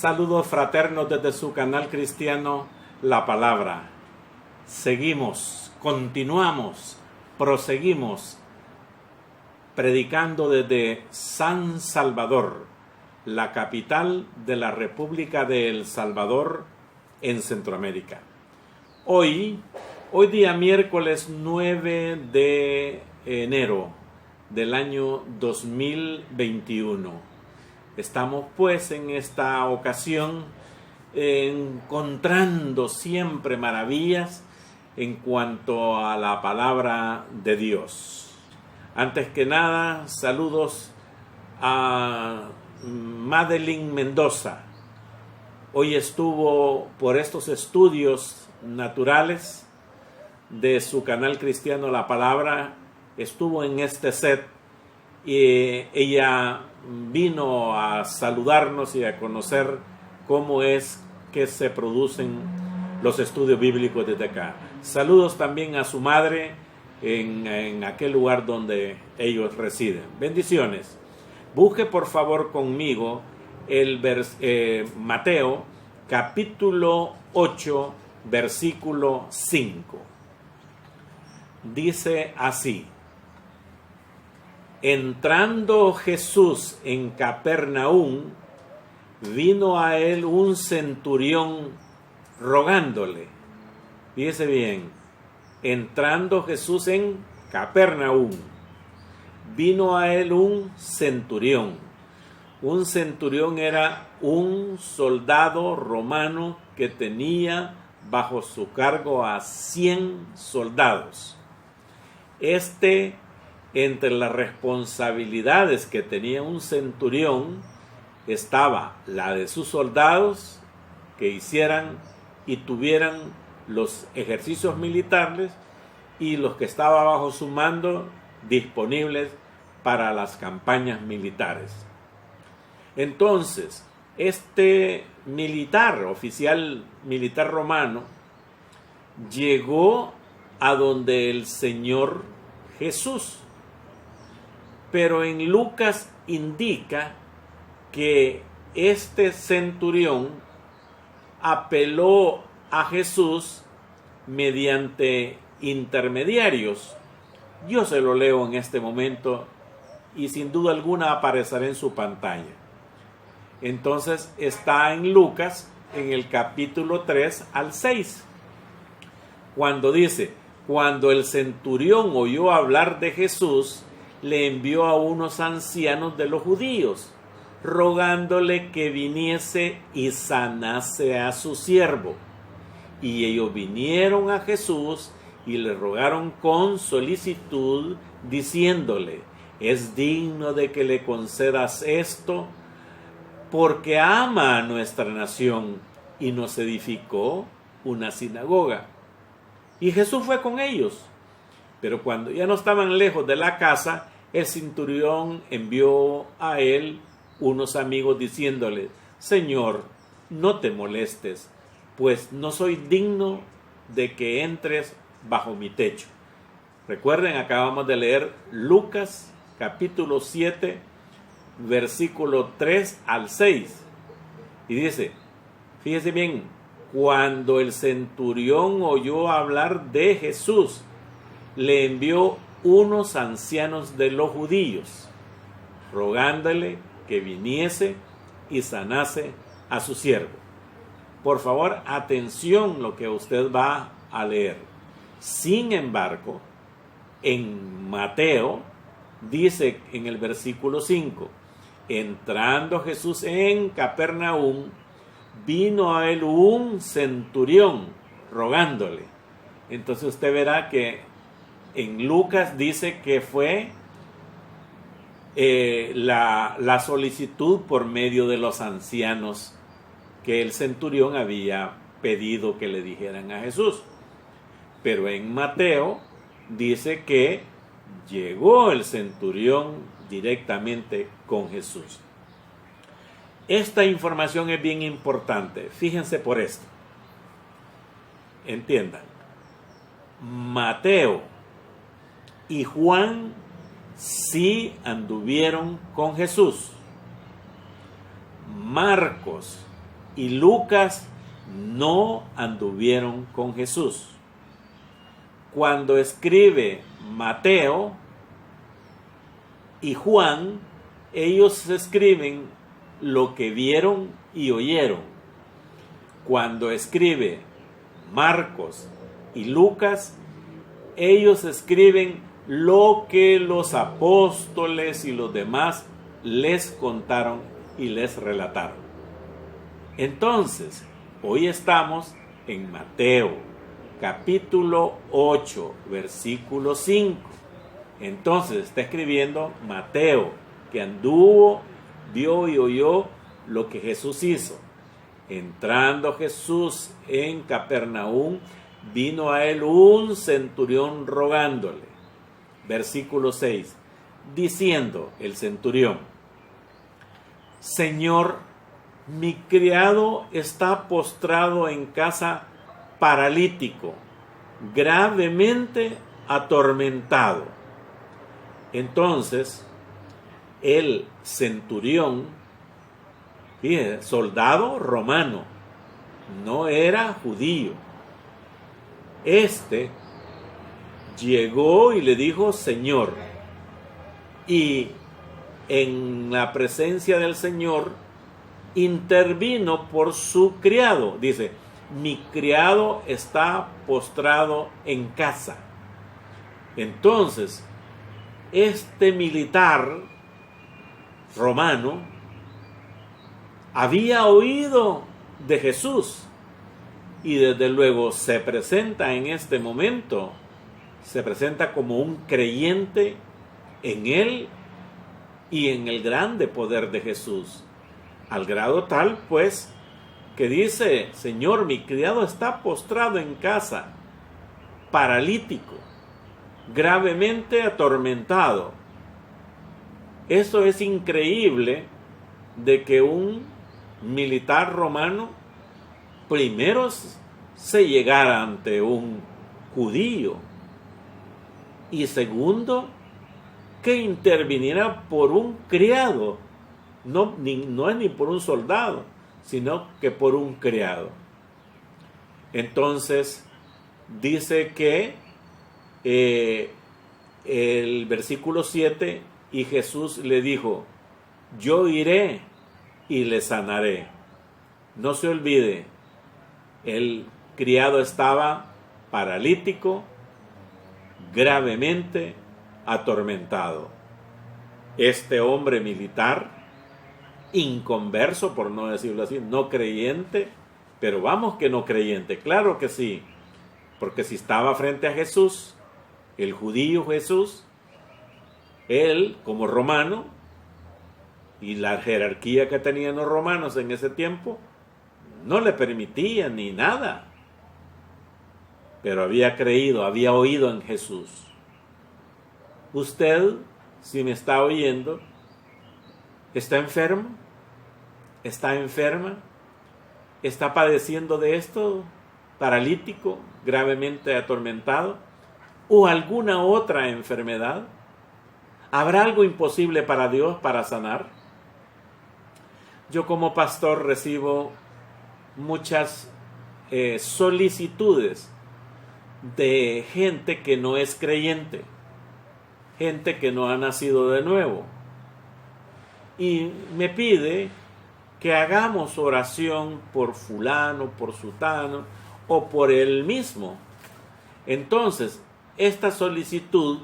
Saludos fraternos desde su canal cristiano La Palabra. Seguimos, continuamos, proseguimos predicando desde San Salvador, la capital de la República de El Salvador en Centroamérica. Hoy día miércoles 9 de enero del año 2021. Estamos pues en esta ocasión encontrando siempre maravillas en cuanto a la palabra de Dios. Antes que nada, saludos a Madeline Mendoza. Hoy estuvo por estos estudios naturales de su canal cristiano La Palabra, estuvo en este set y ella vino a saludarnos y a conocer cómo es que se producen los estudios bíblicos desde acá. Saludos también a su madre en aquel lugar donde ellos residen. Bendiciones. Busque por favor conmigo el Mateo capítulo 8 versículo 5. Dice así: entrando Jesús en Capernaum, vino a él un centurión rogándole. Fíjese bien, entrando Jesús en Capernaum, vino a él un centurión. Un centurión era un soldado romano que tenía bajo su cargo a 100 soldados. Entre las responsabilidades que tenía un centurión estaba la de sus soldados que hicieran y tuvieran los ejercicios militares y los que estaban bajo su mando disponibles para las campañas militares. Entonces, este oficial militar romano, llegó a donde el Señor Jesús. Pero en Lucas indica que este centurión apeló a Jesús mediante intermediarios. Yo se lo leo en este momento y sin duda alguna aparecerá en su pantalla. Entonces está en Lucas, en el capítulo 3 al 6, cuando dice: cuando el centurión oyó hablar de Jesús, le envió a unos ancianos de los judíos, rogándole que viniese y sanase a su siervo. Y ellos vinieron a Jesús y le rogaron con solicitud, diciéndole: es digno de que le concedas esto, porque ama a nuestra nación y nos edificó una sinagoga. Y Jesús fue con ellos. Pero cuando ya no estaban lejos de la casa, el centurión envió a él unos amigos diciéndole: Señor, no te molestes, pues no soy digno de que entres bajo mi techo. Recuerden, acabamos de leer Lucas capítulo 7, versículo 3 al 6. Y dice, fíjese bien, cuando el centurión oyó hablar de Jesús, le envió unos ancianos de los judíos, rogándole que viniese y sanase a su siervo. Por favor, atención lo que usted va a leer. Sin embargo, en Mateo dice en el versículo 5, entrando Jesús en Capernaum, vino a él un centurión rogándole. Entonces usted verá que en Lucas dice que fue la solicitud por medio de los ancianos que el centurión había pedido que le dijeran a Jesús. Pero en Mateo dice que llegó el centurión directamente con Jesús. Esta información es bien importante. Fíjense por esto. Entiendan. Mateo y Juan sí anduvieron con Jesús. Marcos y Lucas no anduvieron con Jesús. Cuando escribe Mateo y Juan, ellos escriben lo que vieron y oyeron. Cuando escribe Marcos y Lucas, ellos escriben lo que los apóstoles y los demás les contaron y les relataron. Entonces, hoy estamos en Mateo, capítulo 8, versículo 5. Entonces está escribiendo Mateo, que anduvo, vio y oyó lo que Jesús hizo. Entrando Jesús en Capernaum, vino a él un centurión rogándole. Versículo 6, diciendo el centurión: Señor, mi criado está postrado en casa, paralítico, gravemente atormentado. Entonces, el centurión, soldado romano, no era judío. Llegó y le dijo Señor, y en la presencia del Señor intervino por su criado. Dice: mi criado está postrado en casa. Entonces, este militar romano había oído de Jesús y desde luego se presenta en este momento, se presenta como un creyente en él y en el grande poder de Jesús, al grado tal pues que dice: Señor, mi criado está postrado en casa, paralítico, gravemente atormentado. Eso es increíble, de que un militar romano primero se llegara ante un judío y segundo que interviniera por un criado. No es ni por un soldado, sino que por un criado. Entonces dice que el versículo 7, y Jesús le dijo: yo iré y le sanaré. No se olvide, el criado estaba paralítico, gravemente atormentado. Este hombre militar, inconverso, por no decirlo así, no creyente, pero vamos que no creyente, claro que sí, porque si estaba frente a Jesús, el judío Jesús, él como romano, y la jerarquía que tenían los romanos en ese tiempo, no le permitía ni nada, pero había creído, había oído en Jesús. Usted, si me está oyendo, ¿está enfermo? ¿Está enferma? ¿Está padeciendo de esto? ¿Paralítico? ¿Gravemente atormentado? ¿O alguna otra enfermedad? ¿Habrá algo imposible para Dios para sanar? Yo como pastor recibo muchas solicitudes de gente que no es creyente, gente que no ha nacido de nuevo, y me pide que hagamos oración por fulano, por sutano o por él mismo. Entonces, esta solicitud,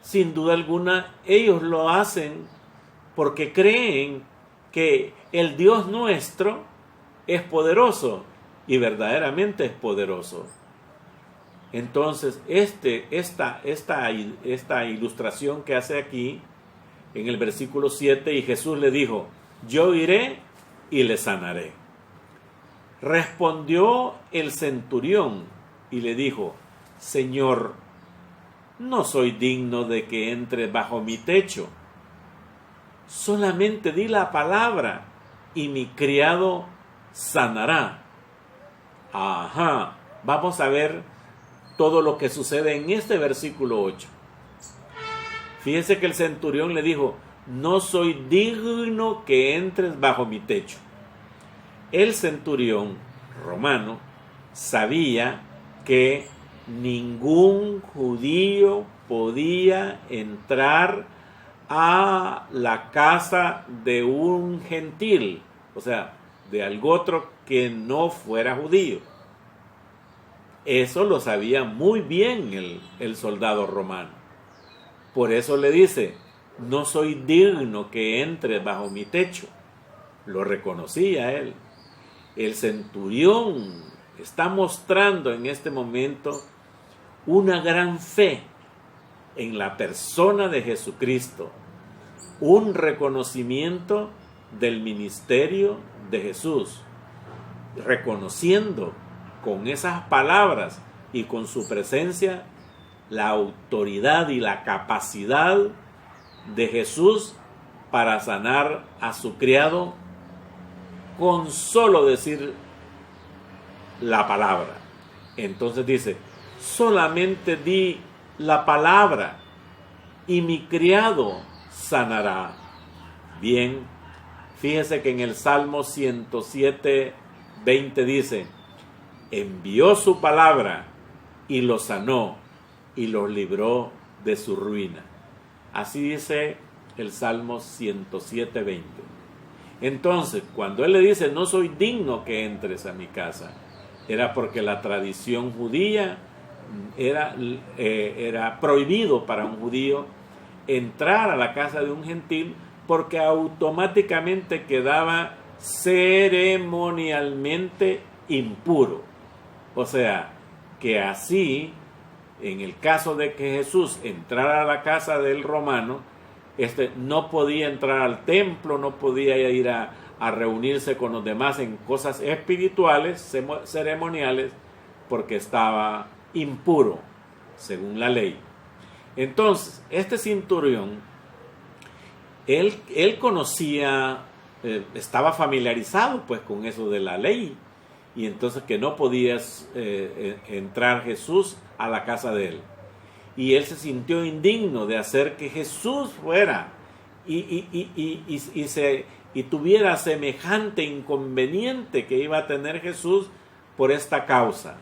sin duda alguna, ellos lo hacen porque creen que el Dios nuestro es poderoso, y verdaderamente es poderoso. Entonces, esta ilustración que hace aquí, en el versículo 7, y Jesús le dijo: yo iré y le sanaré. Respondió el centurión y le dijo: Señor, no soy digno de que entres bajo mi techo. Solamente di la palabra y mi criado sanará. Vamos a ver todo lo que sucede en este versículo 8. Fíjense que el centurión le dijo: no soy digno que entres bajo mi techo. el centurión romano sabía que ningún judío podía entrar a la casa de un gentil, o sea, de algún otro que no fuera judío. Eso lo sabía muy bien el soldado romano. Por eso le dice, no soy digno que entres bajo mi techo. Lo reconocía él. El centurión está mostrando en este momento una gran fe en la persona de Jesucristo, un reconocimiento del ministerio de Jesús, reconociendo con esas palabras y con su presencia la autoridad y la capacidad de Jesús para sanar a su criado con solo decir la palabra. Entonces dice, solamente di la palabra y mi criado sanará. Bien, fíjese que en el Salmo 107, 20 dice, envió su palabra y los sanó y los libró de su ruina. Así dice el Salmo 107, 20. Entonces, cuando él le dice, no soy digno que entres a mi casa, era porque la tradición judía era prohibido para un judío entrar a la casa de un gentil porque automáticamente quedaba ceremonialmente impuro. O sea, que así, en el caso de que Jesús entrara a la casa del romano, no podía entrar al templo, no podía ir a reunirse con los demás en cosas espirituales, ceremoniales, porque estaba impuro, según la ley. Entonces, este centurión, él conocía, estaba familiarizado pues con eso de la ley, y entonces que no podía entrar Jesús a la casa de él. Y él se sintió indigno de hacer que Jesús fuera y tuviera semejante inconveniente que iba a tener Jesús por esta causa.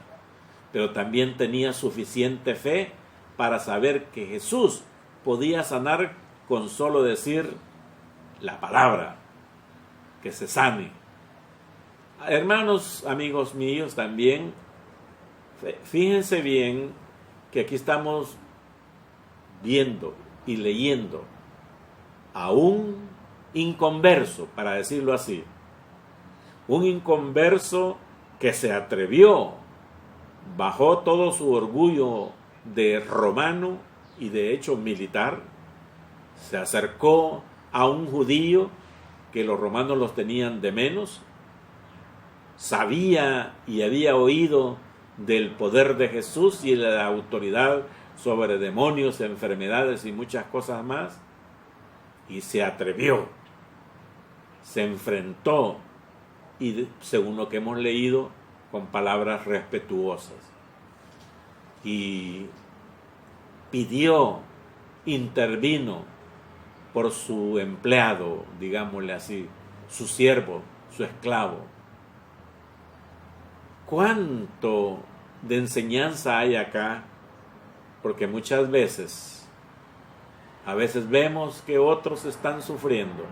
Pero también tenía suficiente fe para saber que Jesús podía sanar con solo decir la palabra, que se sane. Hermanos, amigos míos, también, fíjense bien que aquí estamos viendo y leyendo a un inconverso, para decirlo así, un inconverso que se atrevió, bajó todo su orgullo de romano y de hecho militar, se acercó a un judío que los romanos los tenían de menos, sabía y había oído del poder de Jesús y de la autoridad sobre demonios, enfermedades y muchas cosas más, y se atrevió, se enfrentó, y según lo que hemos leído, con palabras respetuosas, y pidió, intervino por su empleado, digámosle así, su siervo, su esclavo. ¿Cuánto de enseñanza hay acá? Porque muchas veces, a veces vemos que otros están sufriendo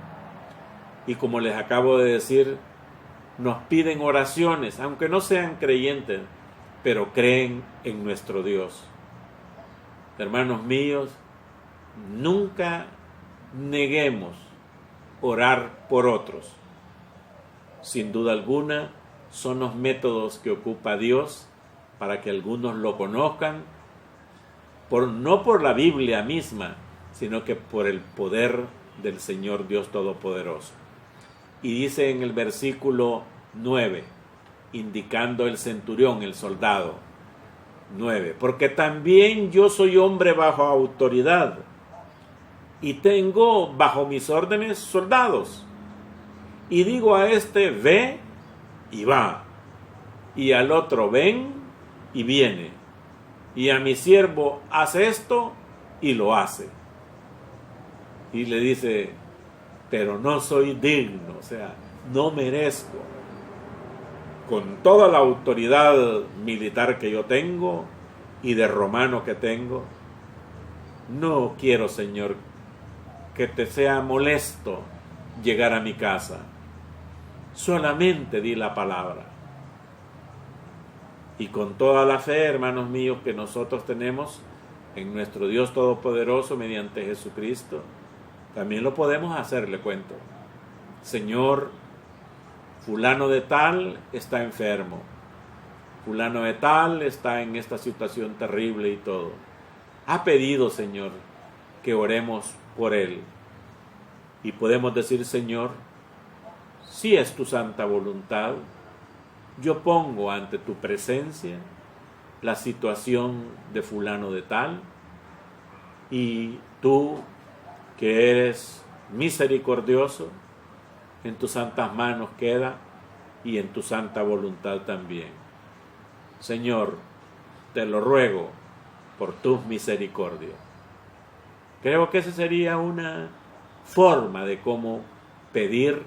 y como les acabo de decir, nos piden oraciones, aunque no sean creyentes, pero creen en nuestro Dios. Hermanos míos, nunca neguemos orar por otros. Sin duda alguna, son los métodos que ocupa Dios para que algunos lo conozcan, no por la Biblia misma, sino que por el poder del Señor Dios Todopoderoso. Y dice en el versículo 9, indicando el centurión, el soldado, 9, porque también yo soy hombre bajo autoridad y tengo bajo mis órdenes soldados. Y digo a este, ve y va, y al otro, ven y viene, y a mi siervo, haz esto y lo hace. Y le dice, pero no soy digno, o sea, no merezco. con toda la autoridad militar que yo tengo y de romano que tengo, no quiero, Señor, que te sea molesto llegar a mi casa. Solamente di la palabra. Y con toda la fe, hermanos míos, que nosotros tenemos en nuestro Dios Todopoderoso mediante Jesucristo, también lo podemos hacer, le cuento. Señor, fulano de tal está enfermo. Fulano de tal está en esta situación terrible y todo. Ha pedido, Señor, que oremos por él. Y podemos decir, Señor, si es tu santa voluntad, yo pongo ante tu presencia la situación de fulano de tal, y tú, que eres misericordioso, en tus santas manos queda y en tu santa voluntad también. Señor, te lo ruego por tus misericordias. Creo que esa sería una forma de cómo pedir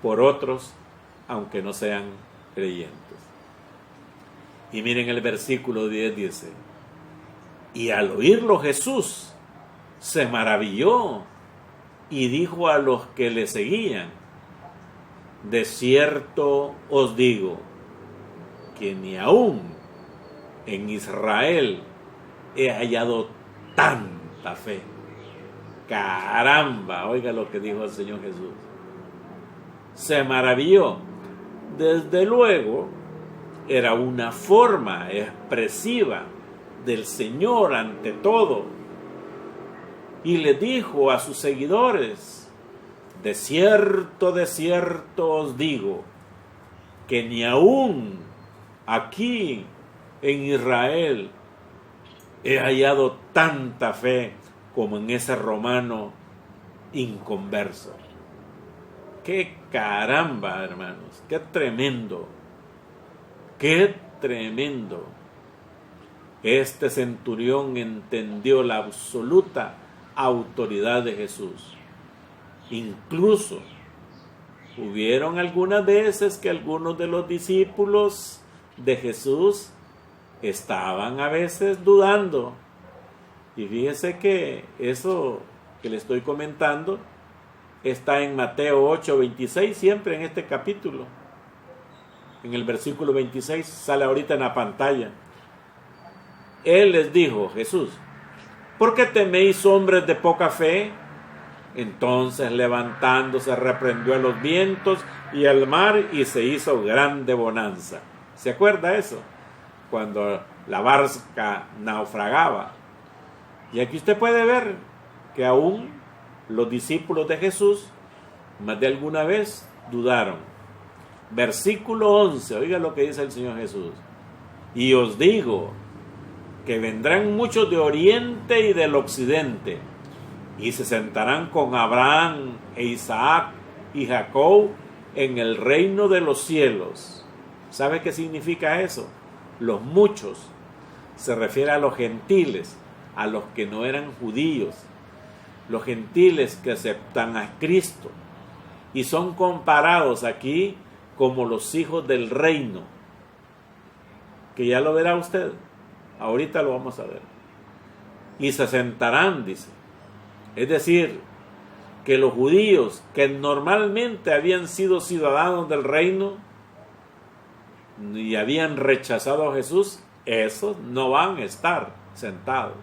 por otros, aunque no sean creyentes. Y miren el versículo 10 dice: y al oírlo Jesús se maravilló y dijo a los que le seguían: de cierto os digo que ni aún en Israel he hallado tanta fe. Caramba, oiga lo que dijo el Señor Jesús. Se maravilló. Desde luego, era una forma expresiva del Señor ante todo. Y le dijo a sus seguidores: de cierto os digo, que ni aún aquí en Israel he hallado tanta fe como en ese romano inconverso. ¡Qué caramba, hermanos! ¡Qué tremendo! ¡Qué tremendo! Este centurión entendió la absoluta autoridad de Jesús. Incluso hubieron algunas veces que algunos de los discípulos de Jesús estaban a veces dudando. Y fíjese que eso que le estoy comentando está en Mateo 8:26, siempre en este capítulo. En el versículo 26 sale ahorita en la pantalla. Él les dijo, Jesús: ¿por qué teméis, hombres de poca fe? Entonces, levantándose, reprendió a los vientos y al mar, y se hizo grande bonanza. ¿Se acuerda eso? Cuando la barca naufragaba. Y aquí usted puede ver que aún los discípulos de Jesús más de alguna vez dudaron. Versículo 11, oiga lo que dice el Señor Jesús: y os digo que vendrán muchos de oriente y del occidente, y se sentarán con Abraham e Isaac y Jacob en el reino de los cielos. ¿Sabe qué significa eso? Los muchos se refiere a los gentiles, a los que no eran judíos, los gentiles que aceptan a Cristo, y son comparados aquí como los hijos del reino, que ya lo verá usted, ahorita lo vamos a ver. Y se sentarán, dice. Es decir, que los judíos que normalmente habían sido ciudadanos del reino y habían rechazado a Jesús, esos no van a estar sentados.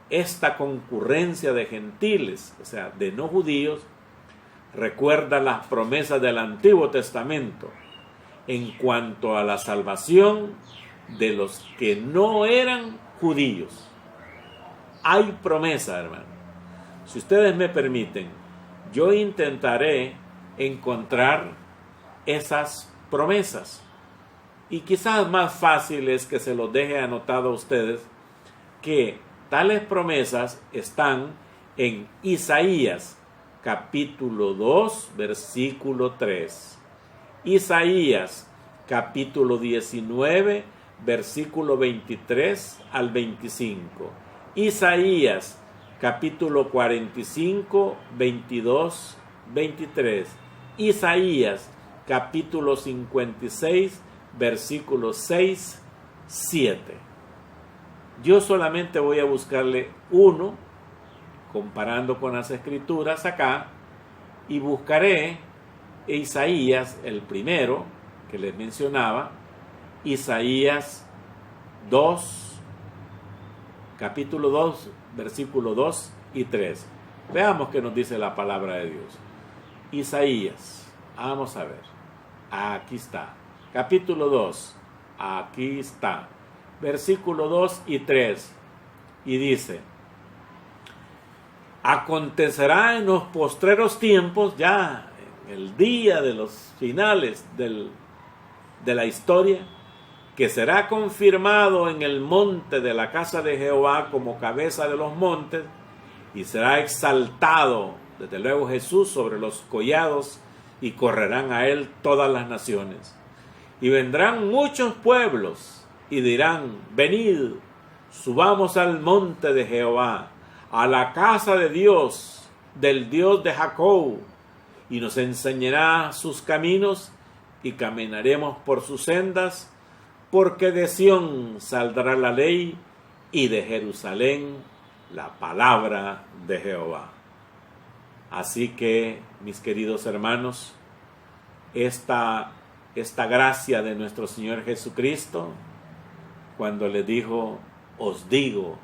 Esta concurrencia de gentiles, o sea, de no judíos, recuerda las promesas del Antiguo Testamento en cuanto a la salvación de los que no eran judíos. Hay promesa, hermano. Si ustedes me permiten, yo intentaré encontrar esas promesas. Y quizás más fácil es que se los deje anotado a ustedes, que tales promesas están en Isaías capítulo 2, versículo 3. Isaías capítulo 19, versículo 23 al 25. Isaías capítulo 45, 22, 23. Isaías capítulo 56, versículos 6, 7. Yo solamente voy a buscarle uno, comparando con las escrituras acá, y buscaré Isaías, el primero que les mencionaba, Isaías 2, capítulo 2, versículo 2 y 3. Veamos qué nos dice la palabra de Dios. Isaías, vamos a ver, aquí está, capítulo 2, aquí está, versículo 2 y 3, y dice: acontecerá en los postreros tiempos, ya en el día de los finales de la historia, que será confirmado en el monte de la casa de Jehová como cabeza de los montes, y será exaltado, desde luego, Jesús sobre los collados, y correrán a él todas las naciones. Y vendrán muchos pueblos, y dirán: venid, subamos al monte de Jehová, a la casa de Dios, del Dios de Jacob, y nos enseñará sus caminos, y caminaremos por sus sendas, porque de Sión saldrá la ley, y de Jerusalén la palabra de Jehová. Así que, mis queridos hermanos, esta gracia de nuestro Señor Jesucristo, cuando le dijo: os digo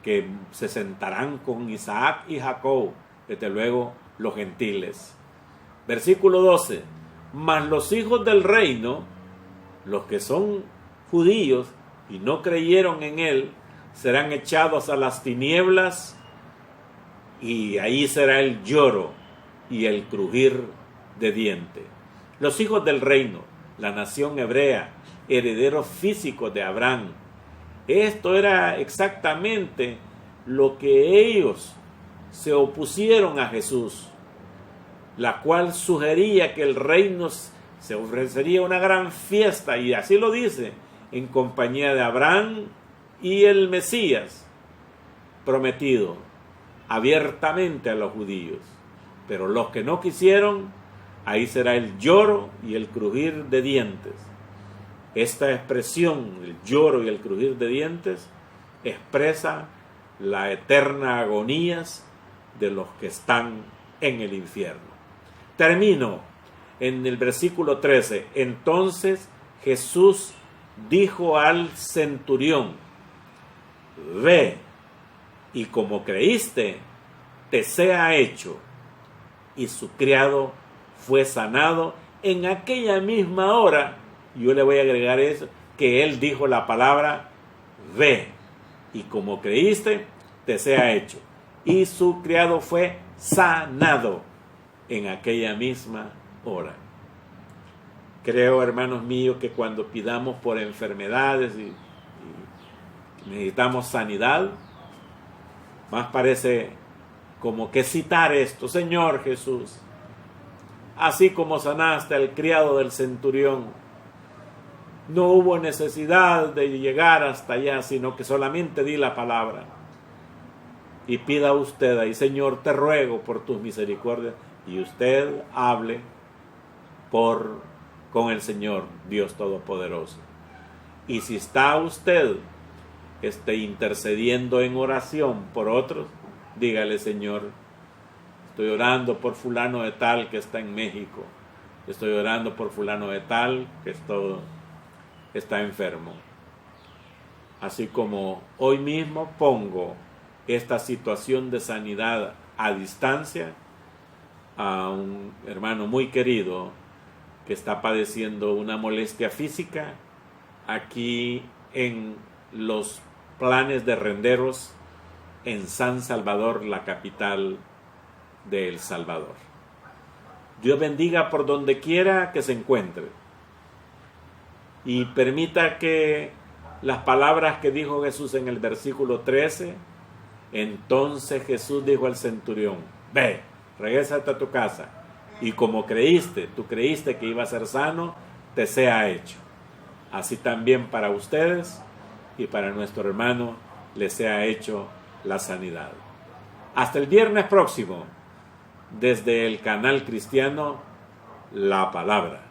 que se sentarán con Isaac y Jacob, desde luego los gentiles. Versículo 12: mas los hijos del reino, los que son judíos y no creyeron en él, serán echados a las tinieblas, y ahí será el lloro y el crujir de dientes. Los hijos del reino, la nación hebrea, herederos físicos de Abraham. Esto era exactamente lo que ellos se opusieron a Jesús, la cual sugería que el reino se ofrecería una gran fiesta, y así lo dice, en compañía de Abraham y el Mesías prometido abiertamente a los judíos. Pero los que no quisieron, ahí será el lloro y el crujir de dientes. Esta expresión, el lloro y el crujir de dientes, expresa la eterna agonías de los que están en el infierno. Termino en el versículo 13. Entonces Jesús dijo al centurión: ve, y como creíste, te sea hecho. Y su criado fue sanado en aquella misma hora. Yo le voy a agregar eso, que él dijo la palabra: ve, y como creíste, te sea hecho. Y su criado fue sanado en aquella misma hora. Creo, hermanos míos, que cuando pidamos por enfermedades y necesitamos sanidad, más parece como que citar esto: Señor Jesús, así como sanaste al criado del centurión, no hubo necesidad de llegar hasta allá, sino que solamente di la palabra. Y pida usted ahí: Señor, te ruego por tus misericordias, y usted hable con el Señor Dios Todopoderoso. Y si está usted intercediendo en oración por otros, dígale: Señor, estoy orando por fulano de tal que está en México, estoy orando por fulano de tal que está enfermo. Así como hoy mismo pongo esta situación de sanidad a distancia a un hermano muy querido que está padeciendo una molestia física aquí en los Planes de Renderos, en San Salvador, la capital de El Salvador. Dios bendiga por donde quiera que se encuentre, y permita que las palabras que dijo Jesús en el versículo 13: entonces Jesús dijo al centurión: ve, regrésate a tu casa, y como tú creíste que iba a ser sano, te sea hecho. Así también para ustedes y para nuestro hermano le sea hecho la sanidad. Hasta el viernes próximo, desde el canal cristiano la palabra.